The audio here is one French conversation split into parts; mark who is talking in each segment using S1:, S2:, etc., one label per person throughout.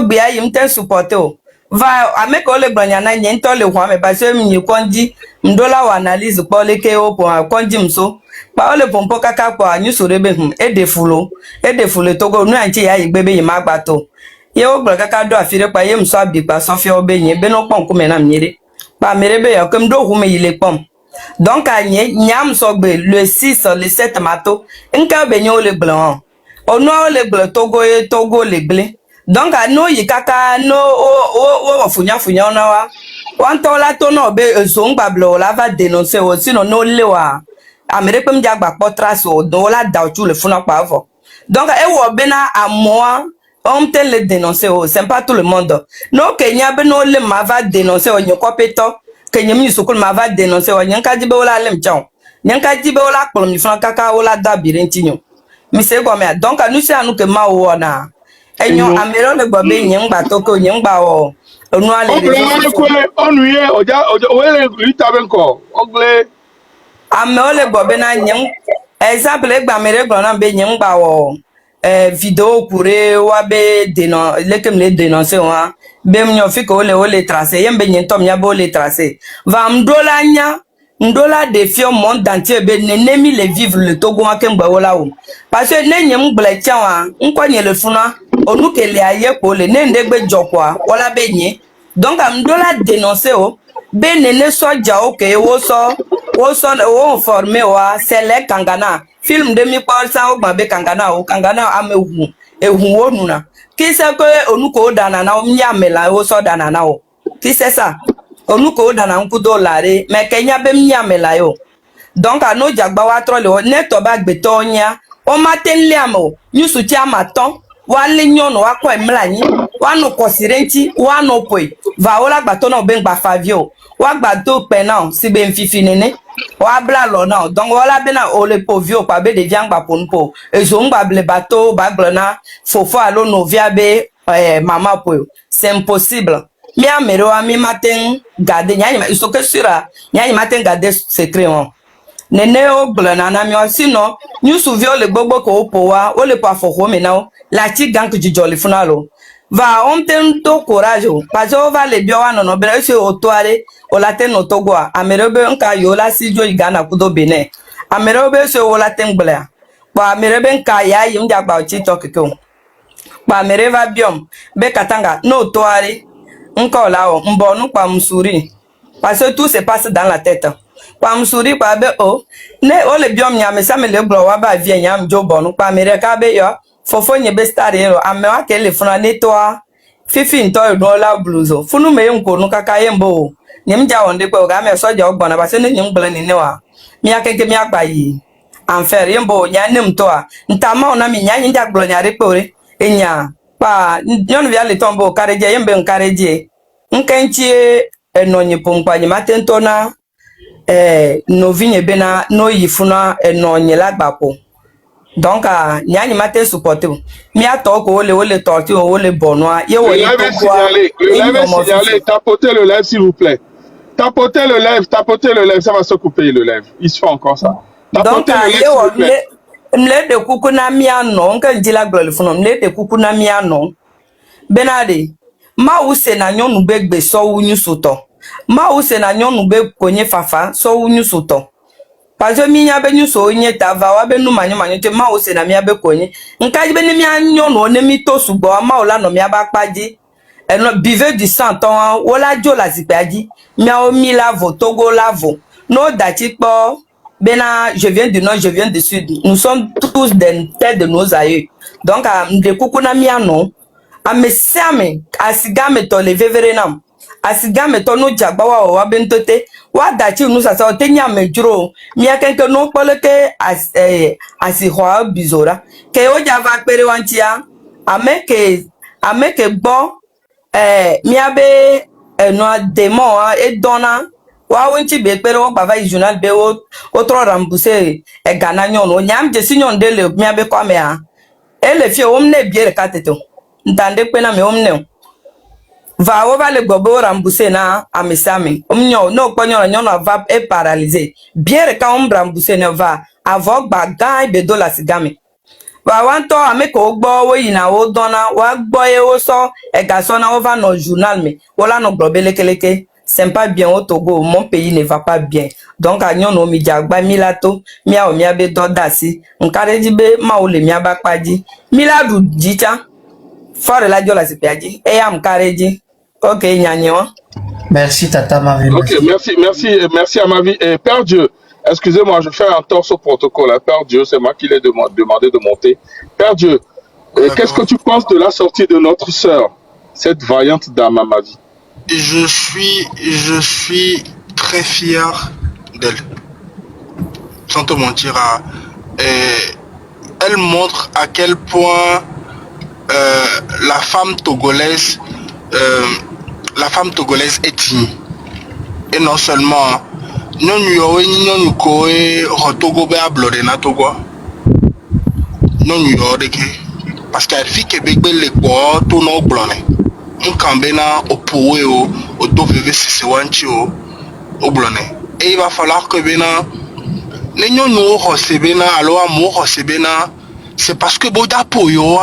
S1: gbia yim ten supporter o va ameka ole gbanya na nye ntole hwa me ba se mi konji mdola wa analyse po leke o po konji mso pa ole pompo kaka po anyu sorebe edefulo togo nu anchi ya igbebe yim agbato ye o gbra kaka do afire pa ye mso abigba sofia obenye be no pon kume na mnyere pa merebe ya kem do hume yile pom donc anye nyam so gbe le 6 le 7 mato nka benye ole gbla onu ole gbla togo le gle donc no yikaka no o funya na wa wan to la to no be so ngbablo la va dénoncer o sino no lewa amere pem ja gba potras o do la da ochu le funa pa avo donc e wo be na amoa on te le dénoncer o c'est pas tout le monde no kenya be no le ma va dénoncer o nyoko peto kenya mi sukul ma va dénoncer o nyanka jibe wala lem chon nyanka jibe wala kpolom ni funa kaka wala da birentinyo mi se go me donc nous c'est anu que ma wo na enyo amero le gbo be yin gba to ko yin gba o onu ale
S2: le onu ye oja wele lita ben ko ogle
S1: amero le gbo be na yin exemple e gba mere gbo na be yin gba o video kure wa be denon lekem le dénoncer wa be mnyo fi ko le tracer yem be yin tom ya bo le tracer va mdola nya ndola défi au monde entier be nenemi le vivre le Togo wa kemgba wola o parce que ne nyem gbla tia wa nkwanye le funa onu kele aye ko le ne ndegbe jokwa wala be nye donc am dola dénoncer o be nene soja o ke wo formé wa sele kangana film de mi par sa o gba be kangana amehu ehun wonu na ki se ko onu ko dana na o mya mela wo so dana na o ki se ça onu ko dana nkudo lare me kenya be mya mela yo donc ano jagba wa tro le ne to ba gbe to nya o maten le amo nyusu ti amaton wa le nyono wa ko emlanyi wa no kosirenti wa no poi va ola gbato na be ngba favio wa gbato pe na si be mfifi nene wa bla lo na donc wala be na ole povio pa be de viangba ponpo ezo ngba ble bateau ba glona fofo alo no via be mama po c'est impossible mi amero ami maten gade nyanya so que sura nyanya maten gade secret on nene o glona na mi o sino ñu souvio le gbogbo ko po wa o le pa fo ho me na la ti gang ju jolly funalo va on ten to courage parce que va le bio wa no be se o to are o la ten no to go amerebe nka yo la si jo igana kudo bene amerebe se o la ten gbla pa amerebe nka ya yim ja gba chi to keke pa amereva biom be katanga no to are nka o la o mbo nu pa msuri parce que tout se passe dans la tête pa msuri pa be o ne o le biom nya me sa me le glo wa ba vie nya mjo bonu pa mere ka be yo fofo nye be starero ame wa ke le funa ne to fifi nto do la bluzo funu me nko nu kaka yembo nyem ja wonde pe ga me soja ogbona ba se ne nyem gbla ni ne wa mi akeke mi agba yi anfer yembo nya nem to a ntama ona mi nya nya gblo nya re pore enya pa nyon via le tombo kareje yembe nkareje nkenchi enonye pompa nyi matento na no vinye bena no yifuna enonye lagbapo donc nyani matin supporter mi ato ko ole torti ole bonwa ye wo
S2: le live signalé tapotez le live s'il vous plaît tapotez le live ça va se couper le live il se fait encore ça
S1: tapotez le live s'il vous plaît mle de kuku na mi ano nka njila glole funo mle de kuku na mi ano benade ma use na nyonu begbe so wunyu soto ma use na nyonu be konye fafa so wunyu soto parce que minya be nyuso nye tava wa be nu manyo te ma o se na mia be konye nka be ni mia nyo no ne mi to sugbo ma o la no mia ba paji eno bive du sang ton wala jo la sipaji mia o mi lavo togo lavo no dati po bena je viens du nord je viens du sud nous sommes tous des têtes de nos aïeux donc de kuku na mia no amesame asigame to le veverenam asigame to no jagba wa bentote wa dachi nu sasa otenya mejuro mi akenke no poleke asihwa bizora ke o java pere wantia ameke gbo mi abe no demo e dona wa wonti be pere wo bava journal be o tro rambuse gana nyon o nyam je sinyon de le mi abe kwame a ele fie o mne biere kateto ntande pe na me o mne va over le gobo ramboussé na amesami omnyo no kponyo nyo va e paralysé bien ka ramboussé ne va avok ba gai be dola sigami wa wan to ame ko gbo wo yina wo dona wa gbo e wo so e ga so na wo va no journal me wo la no gbo lekeleke c'est pas bien au Togo, mon pays ne va pas bien. Donc a nyon no mi jagba milato, mi a o mi abe do dasi. Nkare di be ma o le mi aba paji. Miladu jicha. Fare la jola se piaji. E ya mkare di. OK, nyanyo.
S3: Merci Tata Marie.
S2: Ok, merci à ma vie. Et Père Dieu, excusez-moi, je fais un torse au protocole. Hein. Père Dieu, c'est moi qui l'ai demandé de monter. Père Dieu, qu'est-ce que tu penses de la sortie de notre sœur, cette vaillante dame à ma vie?
S4: Je suis très fier d'elle. Sans te mentir, elle montre à quel point la femme togolaise est digne. Et non seulement parce qu'elle fit que les bois tout non blanc. Et il va falloir que c'est parce que boda poyo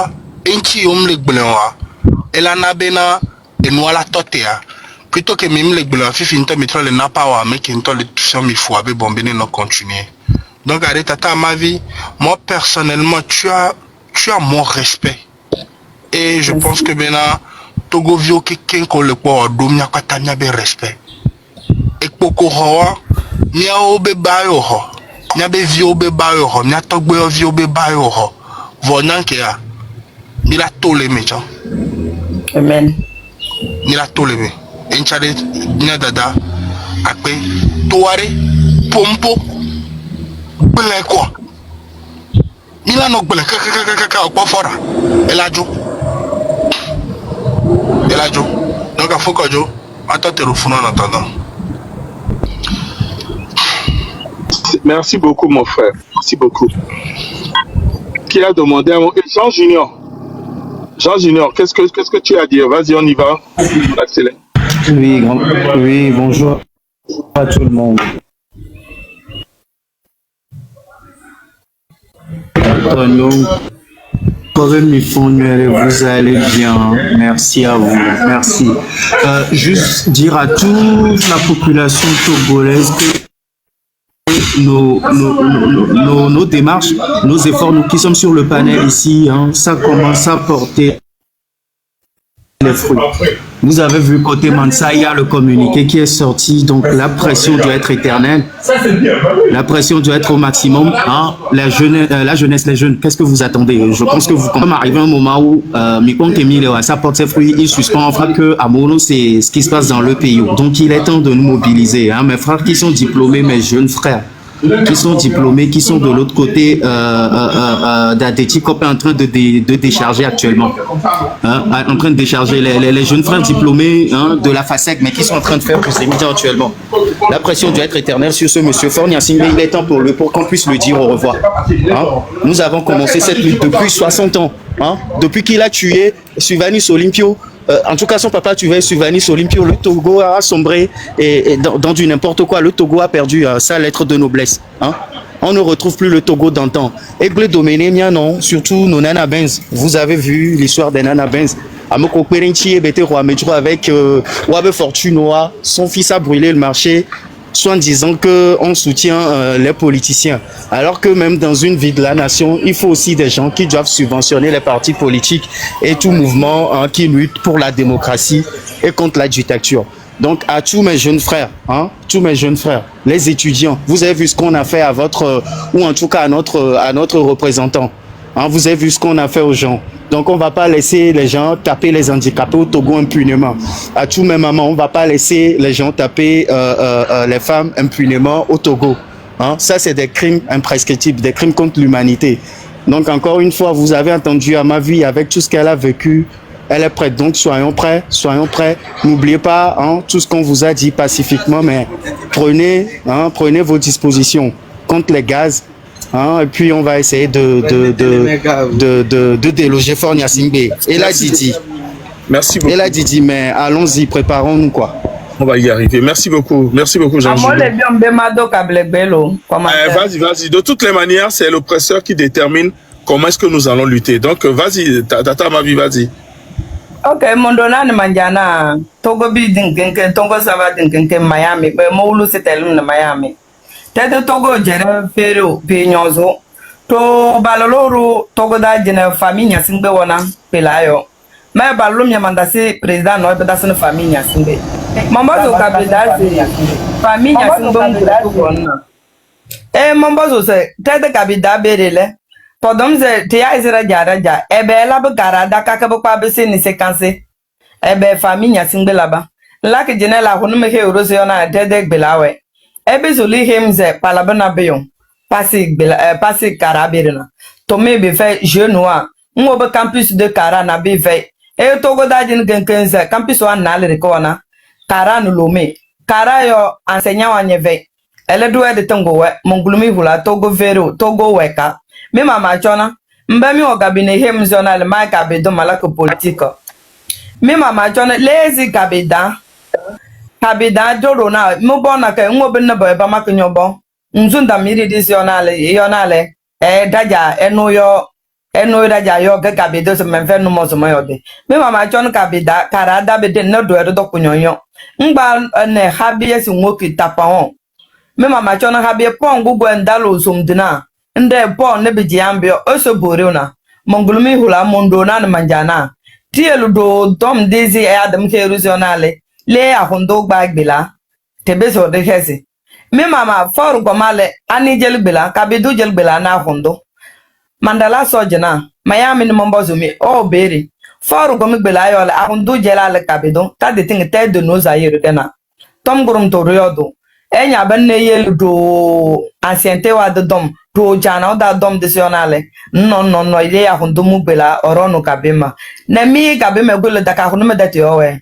S4: enti le blanc et la nabena et nous la totea plutôt que même les blancs fifinto mettre le napa wa mais qui le tout mi faut abe bomber non continuer. Donc arrête tata ma vie, moi personnellement tu as mon respect et je pense que maintenant Togo vio quelqu'un qu'on le quoi domia katanya be respect et poko hoa nia obe bayo ho nia be vio be bayo ho nia togbe vio be bayo ho vonanke ya mila tole mecha
S1: Amen.
S4: mila tole me enchade nia dada akpe toare pompo bele quoi mila no bele kaka kwa fora elajo donc il faut que je attends en attendant.
S2: Merci beaucoup mon frère, merci beaucoup. Qui a demandé à mon... Jean Junior, qu'est-ce que tu as à dire? Vas-y, on y va. Accélère.
S3: Oui, bonjour à tout le monde. Antonio, vous allez bien, merci à vous, merci. Juste dire à toute la population togolaise que nos démarches, nos efforts, nous qui sommes sur le panel ici, hein, ça commence à porter les fruits. Vous avez vu côté Mansa, il y a le communiqué qui est sorti, donc la pression doit être éternelle. La pression doit être au maximum. Hein. La jeunesse, les jeunes, qu'est-ce que vous attendez? Je pense que vous comprenez. Arrive un moment où Mikon Kemile, ça porte ses fruits, il suspend. Enfin que à Mono, c'est ce qui se passe dans le pays. Donc il est temps de nous mobiliser. Hein. Mes frères qui sont diplômés, mes jeunes frères, qui sont diplômés, qui sont de l'autre côté d'Adétikop est en train de décharger actuellement. Hein, en train de décharger les jeunes frères diplômés hein, de la FASEC, mais qui sont en train de faire plus des médias actuellement. La pression doit être éternelle sur ce monsieur Fornia Singbe. Il est temps pour qu'on puisse lui dire au revoir. Hein. Nous avons commencé cette lutte depuis 60 ans. Hein, depuis qu'il a tué Sylvanus Olympio. En tout cas, son papa tuait Sylvanus Olympio. Le Togo a sombré et dans du n'importe quoi. Le Togo a perdu sa lettre de noblesse. Hein. On ne retrouve plus le Togo d'antan. Et Blé Doméné, non, surtout nos Nana Benz. Vous avez vu l'histoire des Nana Benz. Amoko Perenchi et Bete Roametro avec Wabe Fortunoa. Son fils a brûlé le marché, soit en disant qu'on soutient les politiciens. Alors que même dans une vie de la nation, il faut aussi des gens qui doivent subventionner les partis politiques et tout mouvement qui lutte pour la démocratie et contre la dictature. Donc à tous mes jeunes frères, hein, tous mes jeunes frères, les étudiants, vous avez vu ce qu'on a fait à votre, ou en tout cas à notre représentant. Hein, vous avez vu ce qu'on a fait aux gens. Donc on ne va pas laisser les gens taper les handicapés au Togo impunément. À tous mes mamans, on ne va pas laisser les gens taper les femmes impunément au Togo. Hein, ça, c'est des crimes imprescriptibles, des crimes contre l'humanité. Donc encore une fois, vous avez entendu à ma vie avec tout ce qu'elle a vécu. Elle est prête, donc soyons prêts, soyons prêts. N'oubliez pas hein, tout ce qu'on vous a dit pacifiquement, mais prenez vos dispositions contre les gaz. Hein, et puis on va essayer de déloger Fornia Singbe. Et là Didi.
S2: Merci beaucoup.
S3: Et là Didi, mais allons-y, préparons-nous quoi.
S2: On va y arriver. Merci beaucoup Jean.
S1: Vas-y.
S2: De toutes les manières, c'est l'oppresseur qui détermine comment est-ce que nous allons lutter. Donc, vas-y, Tata Mavi, vas-y.
S1: Ok, mondona ni manjana Togo bi dinkenke Togo sava dinkenke Miami be mowlu setelum na Miami tete Togo jere fero pe nyozo to baloloru Togo da jene famille singbe wona pelayo me balum ya mandasi president no be dasne famille singbe mambazo kabida famille singbe wona mambazo se tete kabida berele Podom ze tia izira jara ja ebe la bu gara da kaka bu kwa bisi ni sekanse ebe famille singbe laba la ke jene la hunu me he urose yona dede gbelawe ebe zuli hemze palabana beyon pasi gbela pasi karabirina to me be fe genoa ngo be campus de kara na be fe e togo da jin genkenze campus wa na le rekona kara no lome kara yo enseignant wa nyeve ele duwe de tango we mongulumi hula togo vero togo weka mi mama chona mbe mi ogabine hem zona le ma ka be do malako politique mi mama chona lazy kabida joro na mo bona ka ngo be na ba maka nyobo nzunda miri dis yonale daja enu daja yo ga kabido so menfe no mo so mo yode mi mama chona kabida kara da be de no do do kunyonyo ngba ne habies nwoki tapawon mi mama chona habie pongu gwendalo somdina nde po ne biji ambio oso boruna mongulumi hula mondo na manjana tielu do dom dizi adam keruzionale le ahundo gbagbela tebezo de hesi mi mama foru gomale ani jelgbela kabidu jelgbela na ahundo mandala sojena Miami ni mombozo mi o beri foru gomigbela yo le ahundo jelale kabidu ta de ting te de no zayiru dena tom gurum to riodo enya banne yelu do ancienté wa de dom to jana da dom desionale no ile ya hundu mubela orono kabema na mi kabema gole da ka hunu medati owe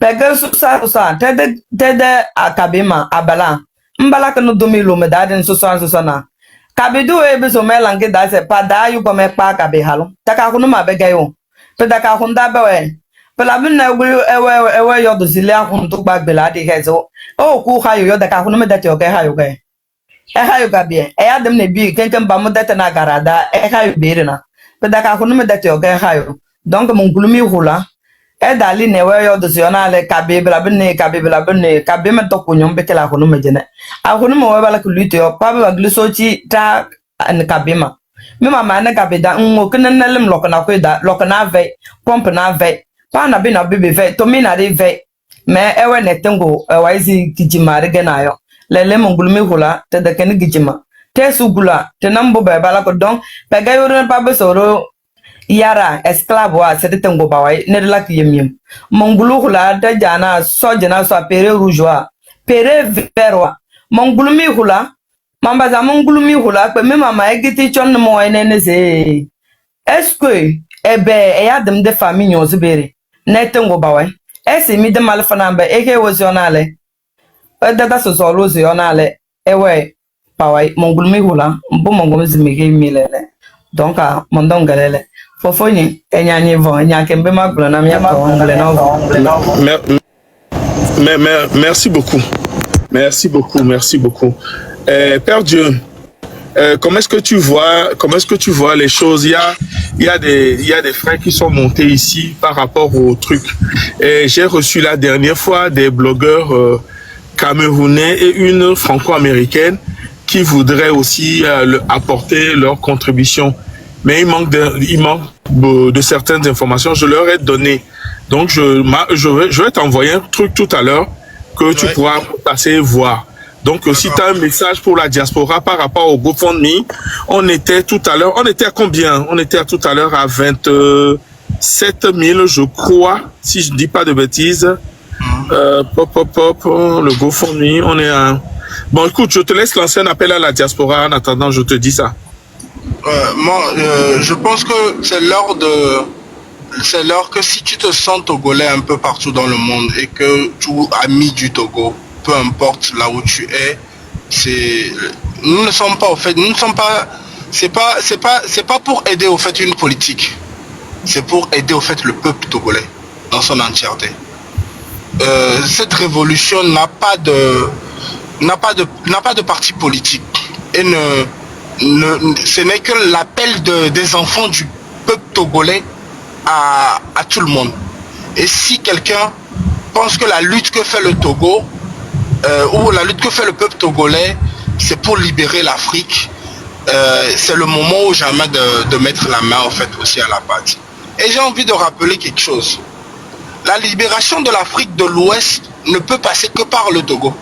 S1: pege susa tede akabema abala mbala kanu dumi lo medadin susa na kabidu ebe so melange da se pada yu gome pa kabe halo da ka hunu mabega yo pe da ka hunda bewe pela bin na ewe yo do zile hundu gbagbela di hezo o ku hayo yo da ka hunu medati o ke hayo ke hayo gabie adam ne bi kenken ba mo data na garada hayo berina pe da ka hunu medati o ke hayo donc mon glumi hula dali ne we yo do sionale kabe bla binne kabe me to kunyon be kala hunu mejene a hunu mo we bala ku lute yo pa ba glisochi ta an kabema mi mama na kabe da ngo kenen na lem lokana ko da lokana ve pompe na ve pa na bi na bi ve to mi na de ve me ewe ne tengo waizi kijimare gena yo lele mongulumi hula te de ken gijima te sugula te nambo be bala ko don pe ga yoro pa be soro yara esclave wa se te ngo bawai ne de la kiyem mongulu hula te jana sojana so pere rougeois pere verwa mongulumi hula mamba za mongulumi hula pe me mama egiti chon mo ene se est-ce que ebe ya dem de famille ozubere ne te ngo bawai esi mi de malfana be eke wozionale data so solo zionale ewe pawai mongulumi hula mbo mongulumi zimige milele donc mondongalele fofoni enyanye vo enyake mbe maglo na mya ko ngale no
S2: merci beaucoup. Merci beaucoup. Père Dieu, comment est-ce que tu vois les choses? Il y a des frères qui sont montés ici par rapport au truc. Et j'ai reçu la dernière fois des blogueurs camerounais et une franco-américaine qui voudraient aussi apporter leur contribution. Mais il manque de certaines informations. Je leur ai donné. Donc, je vais t'envoyer un truc tout à l'heure que tu pourras passer voir. Donc, si tu as un message pour la diaspora par rapport au GoFundMe, on était à combien? On était tout à l'heure à 27 000, je crois, si je ne dis pas de bêtises. Le GoFundMe, on est à... Bon, écoute, je te laisse lancer un appel à la diaspora. En attendant, je te dis ça.
S4: Moi, je pense que c'est l'heure que si tu te sens togolais un peu partout dans le monde et que tu es ami du Togo, peu importe là où tu es, nous ne sommes pas au fait, c'est pas pour aider au fait une politique, c'est pour aider au fait le peuple togolais dans son entièreté. Cette révolution n'a pas de parti politique et ce n'est que l'appel des enfants du peuple togolais à tout le monde. Et si quelqu'un pense que la lutte que fait le Togo, ou la lutte que fait le peuple togolais, c'est pour libérer l'Afrique, c'est le moment ou jamais de mettre la main en fait aussi à la pâte. Et j'ai envie de rappeler quelque chose. La libération de l'Afrique de l'Ouest ne peut passer que par le Togo.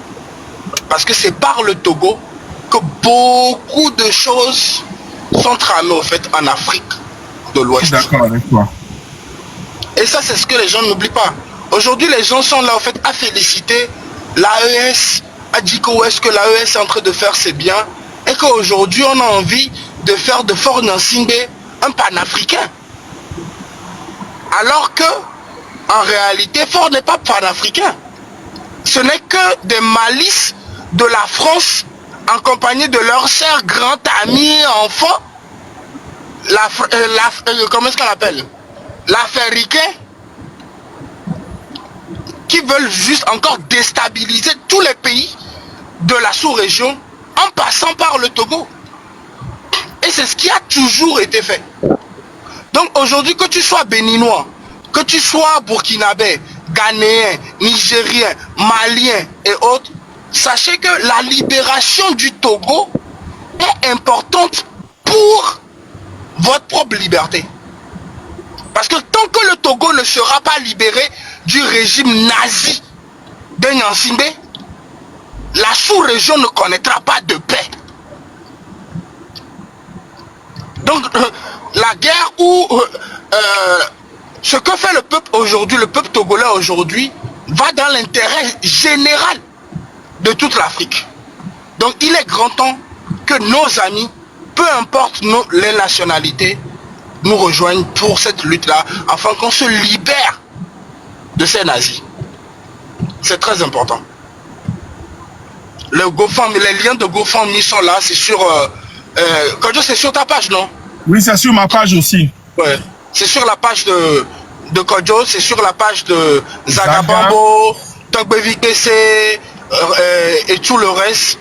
S4: Parce que c'est par le Togo que beaucoup de choses sont tramées au fait en Afrique de l'Ouest.
S2: D'accord avec toi.
S4: Et ça, c'est ce que les gens n'oublient pas. Aujourd'hui, les gens sont là, en fait, à féliciter l'AES, à dire que ce que l'AES est en train de faire, c'est bien. Et qu'aujourd'hui, on a envie de faire de Fort Gnassingbé un panafricain. Alors que, en réalité, Fort n'est pas panafricain. Ce n'est que des malices de la France, en compagnie de leur cher grand ami, enfant, comment est-ce qu'on appelle? L'Africain, qui veulent juste encore déstabiliser tous les pays de la sous-région en passant par le Togo. Et c'est ce qui a toujours été fait. Donc aujourd'hui, que tu sois béninois, que tu sois burkinabé, ghanéen, nigérien, malien et autres, sachez que la libération du Togo est importante pour votre propre liberté. Parce que tant que le Togo ne sera pas libéré du régime nazi de Gnassingbé, la sous-région ne connaîtra pas de paix. Donc la guerre où ce que fait le peuple aujourd'hui, le peuple togolais aujourd'hui, va dans l'intérêt général de toute l'Afrique. Donc il est grand temps que nos amis, peu importe les nationalités, nous rejoignent pour cette lutte-là, afin qu'on se libère de ces nazis. C'est très important. Les liens de GoFundMe sont là, c'est sur... c'est sur ta page, non?
S2: Oui, c'est sur ma page aussi.
S4: Ouais. C'est sur la page de Kodjo, c'est sur la page de Zagababo, Togbevi PC et tout le reste.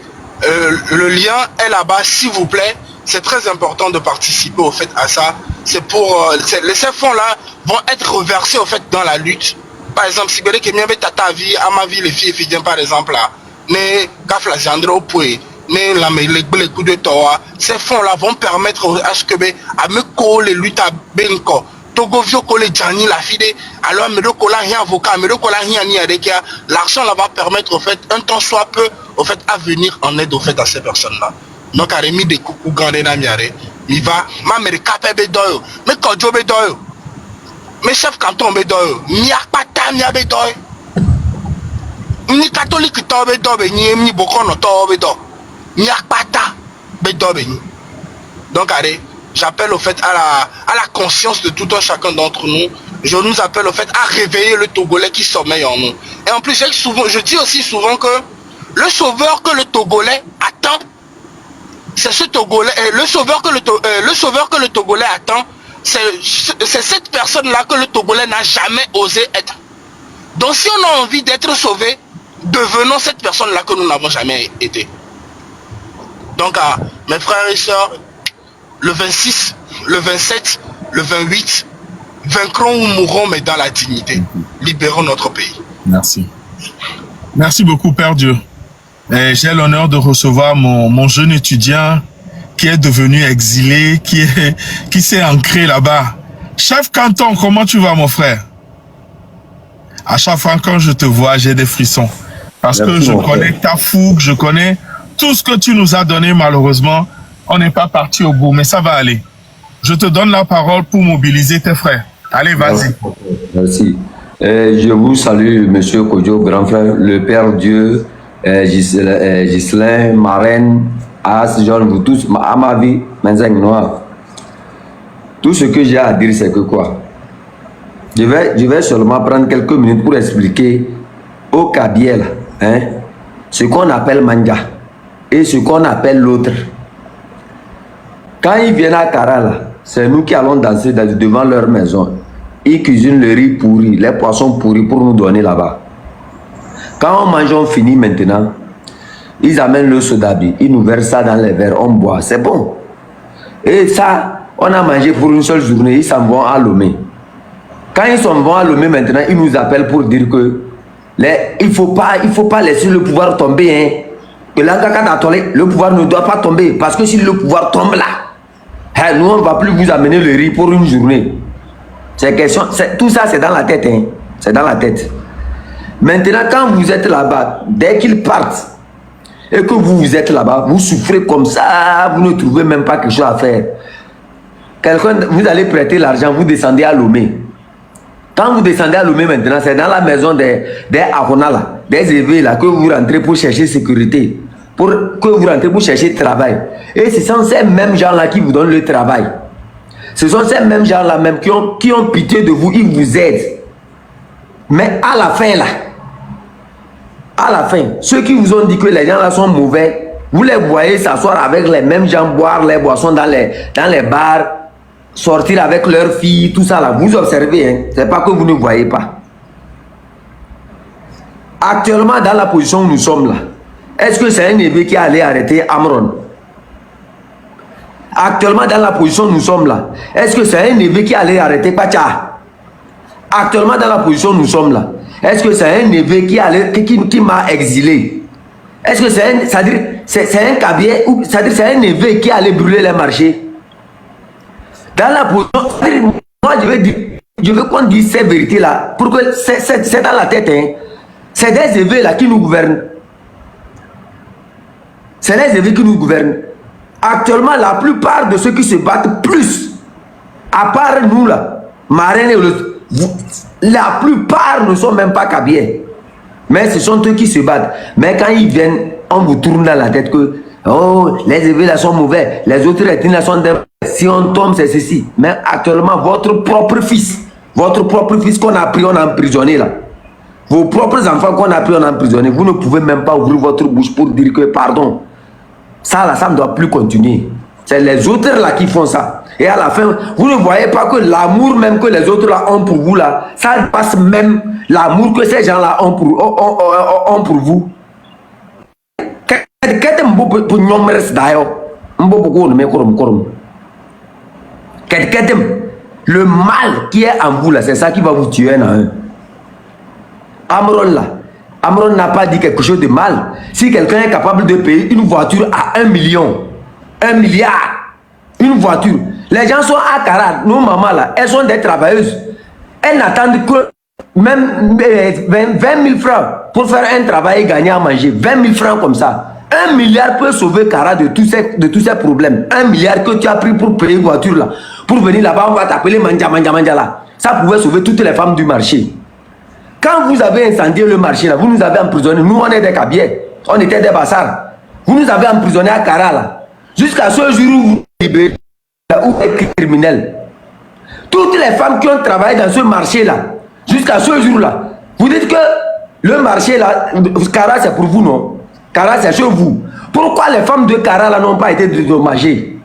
S4: Le lien est là-bas, s'il vous plaît. C'est très important de participer au fait à ça. C'est pour ces fonds-là vont être reversés au fait dans la lutte. Par exemple, si vous voulez que tata vie, à ma vie, les filles et par exemple là, ne Kafla Zandro Poué, ne la les coups de Toa, ces fonds-là vont permettre à ce que à me coller lutte à Benko. Togo vio coller Djani la fide, alors me coller rien avocat, me coller rien ni adekia. L'argent là va permettre au fait un temps soit peu au fait à venir en aide au fait à ces personnes-là. Donc a remis des coucou gandé na miare, il va ma mère capé bedoyo, mais quand jo bedoyo. Mes chefs canton bedoyo, mi akpata mi abedoyo. Ni catholique to bedoyo ni bokono to bedoyo. Mi akpata bedoyo ni. Donc allez, j'appelle au fait à la conscience de tout un chacun d'entre nous. Je nous appelle au fait à réveiller le Togolais qui sommeille en nous. Et en plus, je dis aussi souvent que le sauveur que le Togolais attend, c'est ce Togolais, le sauveur que le Togolais attend, c'est cette personne-là que le Togolais n'a jamais osé être. Donc si on a envie d'être sauvé, devenons cette personne-là que nous n'avons jamais été. Donc mes frères et sœurs, le 26, le 27, le 28, vaincrons ou mourrons, mais dans la dignité. Libérons notre pays.
S2: Merci. Merci beaucoup, Père Dieu. J'ai l'honneur de recevoir mon jeune étudiant qui est devenu exilé, qui s'est ancré là-bas. Chef Canton, comment tu vas, mon frère? À chaque fois quand je te vois, j'ai des frissons. Parce que je connais ta fougue, je connais tout ce que tu nous as donné, malheureusement. On n'est pas parti au bout, mais ça va aller. Je te donne la parole pour mobiliser tes frères. Allez, vas-y.
S5: Merci. Je vous salue, Monsieur Kodjo, grand frère, le Père Dieu, Ghislain, Marraine, As, John, vous tous, à ma vie, Menzeng Noir. Tout ce que j'ai à dire, c'est que quoi? Je vais seulement prendre quelques minutes pour expliquer au Kabiel, ce qu'on appelle Manja et ce qu'on appelle l'autre. Quand ils viennent à Karal, c'est nous qui allons danser devant leur maison. Ils cuisinent le riz pourri, les poissons pourris pour nous donner là-bas. Quand on mange, on finit maintenant. Ils amènent le sodabi, ils nous versent ça dans les verres, on boit. C'est bon. Et ça, on a mangé pour une seule journée, ils s'en vont à Lomé. Quand ils s'en vont à Lomé maintenant, ils nous appellent pour dire que il ne faut pas laisser le pouvoir tomber. Hein. Que là, le pouvoir ne doit pas tomber. Parce que si le pouvoir tombe là, nous, on ne va plus vous amener le riz pour une journée. Tout ça, c'est dans la tête. Hein. C'est dans la tête. Maintenant, quand vous êtes là-bas, dès qu'ils partent, et que vous êtes là-bas, vous souffrez comme ça, vous ne trouvez même pas quelque chose à faire. Vous allez prêter l'argent, vous descendez à Lomé. Quand vous descendez à Lomé maintenant, c'est dans la maison des Arona, là, des évêques là, que vous rentrez pour chercher sécurité, que vous rentrez pour chercher travail. Et ce sont ces mêmes gens-là qui vous donnent le travail. Ce sont ces mêmes gens-là même qui ont pitié de vous, ils vous aident. Mais à la fin, ceux qui vous ont dit que les gens là sont mauvais, vous les voyez s'asseoir avec les mêmes gens, boire les boissons dans les bars, sortir avec leurs filles, tout ça là, vous observez, hein, c'est pas que vous ne voyez pas. Actuellement, dans la position où nous sommes là, est-ce que c'est un évêque qui est allé arrêter Amron? Actuellement, dans la position où nous sommes là, est-ce que c'est un évêque qui est allé arrêter Pacha? Actuellement, dans la position où nous sommes là, est-ce que c'est un évêque qui m'a exilé? Est-ce que c'est un cabier, c'est-à-dire c'est un évêque qui allait brûler les marchés? Dans la position, moi je veux qu'on dise ces vérités là, pour que c'est dans la tête, hein. C'est des évêques là qui nous gouvernent. C'est les évêques qui nous gouvernent. Actuellement, la plupart de ceux qui se battent plus, à part nous là, Marraine et la plupart ne sont même pas cabiers. Mais ce sont eux qui se battent. Mais quand ils viennent, on vous tourne dans la tête que oh, les évêques là sont mauvais, les autres ethnies là sont des... Si on tombe, c'est ceci. Mais actuellement, votre propre fils qu'on a pris, on a emprisonné là, vos propres enfants qu'on a pris, on a emprisonné, vous ne pouvez même pas ouvrir votre bouche pour dire que pardon. Ça là, ça ne doit plus continuer. C'est les autres là qui font ça. Et à la fin, vous ne voyez pas que l'amour même que les autres là ont pour vous là, ça dépasse même l'amour que ces gens là ont pour vous. Le mal qui est en vous là, c'est ça qui va vous tuer. Amron là, Amron n'a pas dit quelque chose de mal. Si quelqu'un est capable de payer une voiture à 1 million, 1 milliard, une voiture, les gens sont à Karat, nos mamans là, elles sont des travailleuses. Elles n'attendent que même 20 000 francs pour faire un travail et gagner à manger. 20 000 francs comme ça. 1 milliard peut sauver Karat de tous ces problèmes. 1 milliard que tu as pris pour payer une voiture là, pour venir là-bas, on va t'appeler manja là. Ça pouvait sauver toutes les femmes du marché. Quand vous avez incendié le marché là, vous nous avez emprisonnés. Nous on est des cabiers, on était des bassards. Vous nous avez emprisonnés à Karat là. Jusqu'à ce jour où vous libérez ou êtes criminel. Toutes les femmes qui ont travaillé dans ce marché là, jusqu'à ce jour là, vous dites que le marché là, Karat c'est pour vous, non? Karat c'est chez vous. Pourquoi les femmes de Karat là n'ont pas été dédommagées?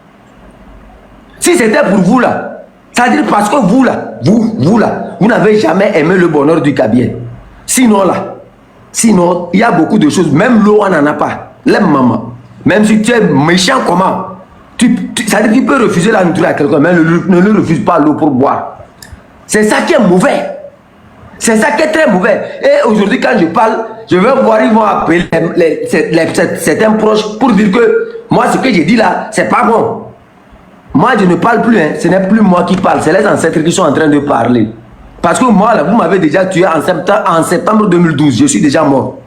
S5: Si c'était pour vous là, c'est-à-dire parce que vous là, vous n'avez jamais aimé le bonheur du cabier. Sinon il y a beaucoup de choses, même l'eau on n'en a pas. L'aime maman. Même si tu es méchant comment, c'est-à-dire tu peux refuser la nourriture à quelqu'un, mais ne le refuse pas l'eau pour boire. C'est ça qui est mauvais. C'est ça qui est très mauvais. Et aujourd'hui quand je parle, je vais voir, ils vont appeler certains proches pour dire que moi ce que j'ai dit là, c'est pas bon. Moi je ne parle plus, hein. Ce n'est plus moi qui parle, c'est les ancêtres qui sont en train de parler. Parce que moi là, vous m'avez déjà tué en septembre 2012, je suis déjà mort.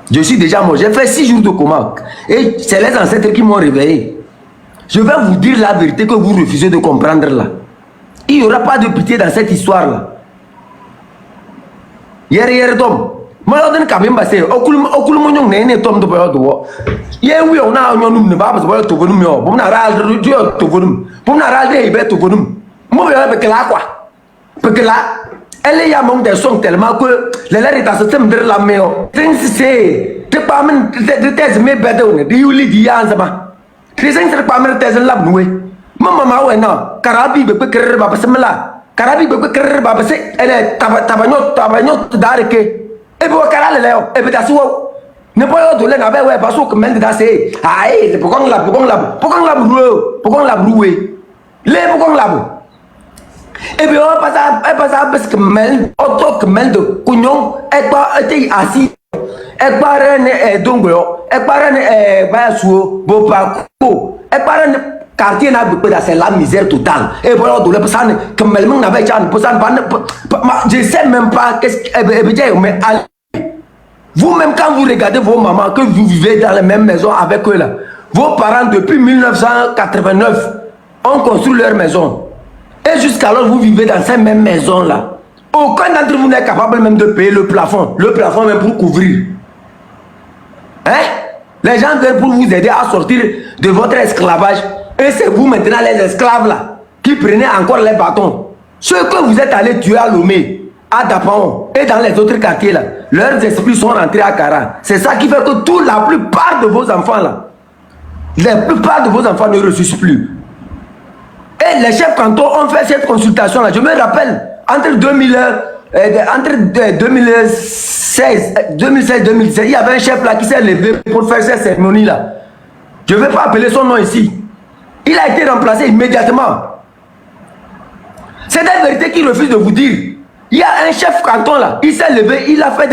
S5: Je suis déjà mort, j'ai fait 6 jours de coma. Et c'est les ancêtres qui m'ont réveillé. Je vais vous dire la vérité que vous refusez de comprendre là. Il n'y aura pas de pitié dans cette histoire là. Hier Tom. Moi je ne sais pas si okulum ne Tom de boyo. Hier oui on a ne ba boyo to bonum yo. Bon na ral to bonum. Bon na ral de be to bonum. Moi je vais là quoi. Parce que là elle y a mon des sons tellement que les lèvres dans ce thème de la méo. C'est pas même de thèse mais bedon de yuli dian sama. Krisen c'est pas même thèse lab noué. Maman ouais non. Karabi be krer ba semla. Karabi be krer ba c'est elle tabagnot dareke. E be kara le leo e be dasuo. Ne pas de l'air avec ouais parce que même dans c'est aïe pourquoi on l'a broué les pourquoi on l'a et puis on passe à parce que même auto que même de cognon et pas était assis et pas rené donc et pas rené bah sous beau parcours et pas rené quartier n'a pas c'est la misère totale et voilà de la personne comme même n'avait pas une personne je sais même pas qu'est-ce que mais vous-même, quand vous regardez vos mamans, que vous vivez dans la même maison avec eux, là, vos parents, depuis 1989, ont construit leur maison. Et jusqu'alors, vous vivez dans cette même maison-là. Aucun d'entre vous n'est capable même de payer le plafond même pour couvrir. Hein? Les gens viennent pour vous aider à sortir de votre esclavage. Et c'est vous maintenant, les esclaves, là, qui prenez encore les bâtons. Ceux que vous êtes allés tuer à Lomé, à Dapao et dans les autres quartiers là, leurs esprits sont rentrés à Kara. C'est ça qui fait que la plupart de vos enfants là, la plupart de vos enfants ne ressuscitent plus. Et les chefs cantons ont fait cette consultation là. Je me rappelle, entre 2016 et 2017, il y avait un chef là qui s'est levé pour faire cette cérémonie là. Je ne vais pas appeler son nom ici. Il a été remplacé immédiatement. C'est la vérité qu'il refuse de vous dire. Il y a un chef canton là, il s'est levé, il a fait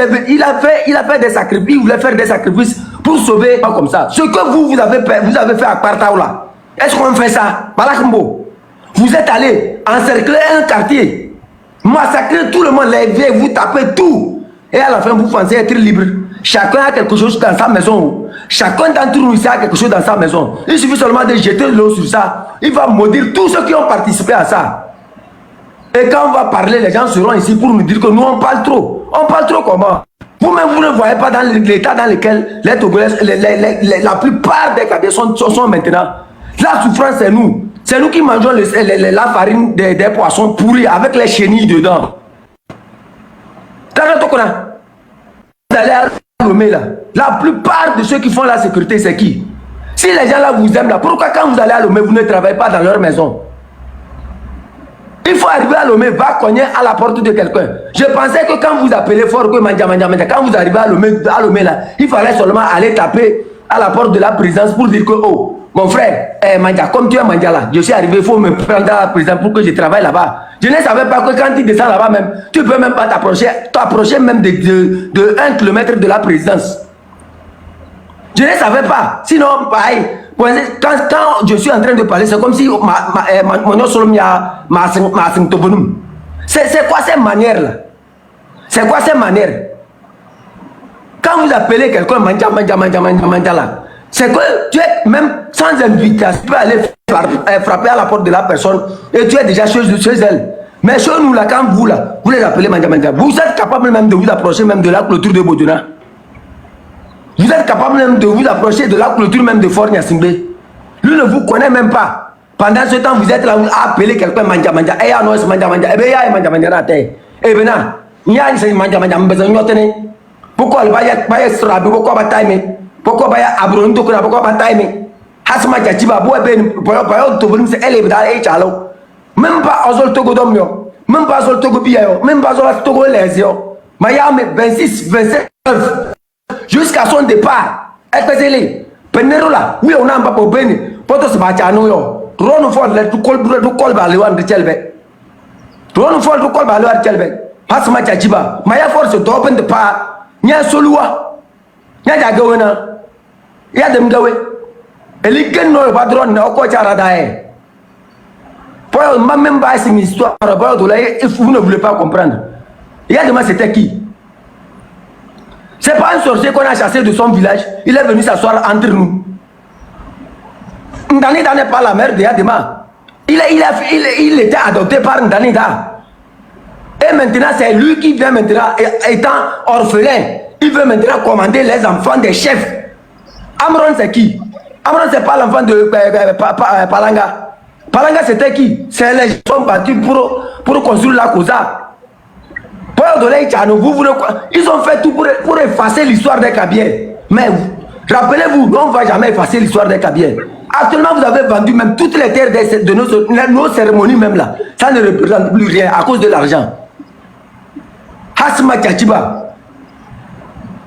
S5: des sacrifices, il voulait faire des sacrifices pour sauver, pas comme ça. Ce que vous avez fait à Partao là, est-ce qu'on fait ça? Balakambo, vous êtes allé encercler un quartier, massacrer tout le monde, les vieilles, vous tapez tout, et à la fin vous pensez être libre. Chacun a quelque chose dans sa maison. Chacun d'entre nous ici a quelque chose dans sa maison. Il suffit seulement de jeter l'eau sur ça, il va maudire tous ceux qui ont participé à ça. Et quand on va parler, les gens seront ici pour nous dire que nous on parle trop. On parle trop comment? Vous-même, vous ne voyez pas dans l'état dans lequel les Togolais, la plupart des cadets sont maintenant. La souffrance, c'est nous. C'est nous qui mangeons la farine des poissons pourris avec les chenilles dedans. Vous allez à Lomé là. La plupart de ceux qui font la sécurité, c'est qui? Si les gens là vous aiment là, pourquoi quand vous allez à Lomé, vous ne travaillez pas dans leur maison? Il faut arriver à Lomé, va cogner à la porte de quelqu'un. Je pensais que quand vous appelez fort, que quand vous arrivez à Lomé là, il fallait seulement aller taper à la porte de la présidence pour dire que, oh, mon frère, Manja, comme tu es Manja là, je suis arrivé, il faut me prendre à la présidence pour que je travaille là-bas. Je ne savais pas que quand tu descends là-bas même, tu ne peux même pas t'approcher même de 1 kilomètre de la présidence. Je ne savais pas. Sinon, pareil. Quand je suis en train de parler, c'est comme si c'est quoi ces manières là? C'est quoi ces manières? Quand vous appelez quelqu'un manja là, c'est que tu es même sans invitation, tu peux aller frapper à la porte de la personne et tu es déjà chez elle. Mais chez nous là, quand vous là, vous les appelez manja, vous êtes capable même de vous approcher même de la clôture de Bodona. Vous êtes capable même de vous approcher de la clôture même de Fort Nyassimbe. Lui ne vous connaît même pas. Pendant ce temps, vous êtes là, vous appelez quelqu'un manja. Eh ya non, c'est manja. Eh bien, il y a manja na terre. Eh bien, il y a manja, mbezanyotene. Pourquoi il va y strabe, pourquoi va time? Pourquoi va y abrondo, pourquoi va time? Hasma jachiba, boy ben, pour to volume, c'est elle est dans les chalo. Même pas Ozol Togo Domio, même pas Ozol Togo Bio, même pas Ozol Togo Lesio. Miami 26, 27. Jusqu'à son départ, Ekpezele, Penerola, oui, on a un peu pour Beni, Potos Bachano, Ron Ford, let to call Balewan de Chelbe. Ron Ford to call Balewan Chelbe, Hasma Chachiba, Maya force to open the part, Nya Solua, Nya Gowena, Yadam Gawe, Eliken no Badron, no Coacharadae. Pour même pas une histoire, if vous ne voulez pas comprendre. Yadama c'était qui? C'est pas un sorcier qu'on a chassé de son village. Il est venu s'asseoir entre nous. Ndanida n'est pas la mère de Yadema. Il était adopté par Ndanida. Et maintenant, c'est lui qui vient maintenant, étant orphelin, il veut maintenant commander les enfants des chefs. Amron, c'est qui? Amron, c'est pas l'enfant de Palanga. Palanga, c'était qui? C'est les gens qui sont battus pour construire la Kosa. Ils ont fait tout pour effacer l'histoire des Kabyles. Mais rappelez-vous, on ne va jamais effacer l'histoire des Kabyles. Actuellement, vous avez vendu même toutes les terres de nos cérémonies même là. Ça ne représente plus rien à cause de l'argent. Hasma Tchachiba.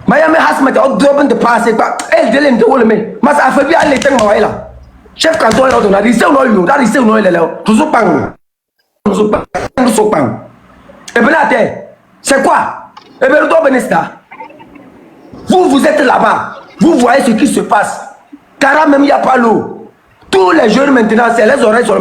S5: Mayame
S6: mais hasmate on drop de passer quoi elle de l'en de wole mais mas a fait bien les temps moi là chef canton là on a dit c'est on yo da dit c'est on là toujours pas et bien là c'est quoi et bien le doigt benesta vous êtes là-bas vous voyez ce qui se passe car même il n'y a pas l'eau tous les jeunes maintenant c'est les oreilles sur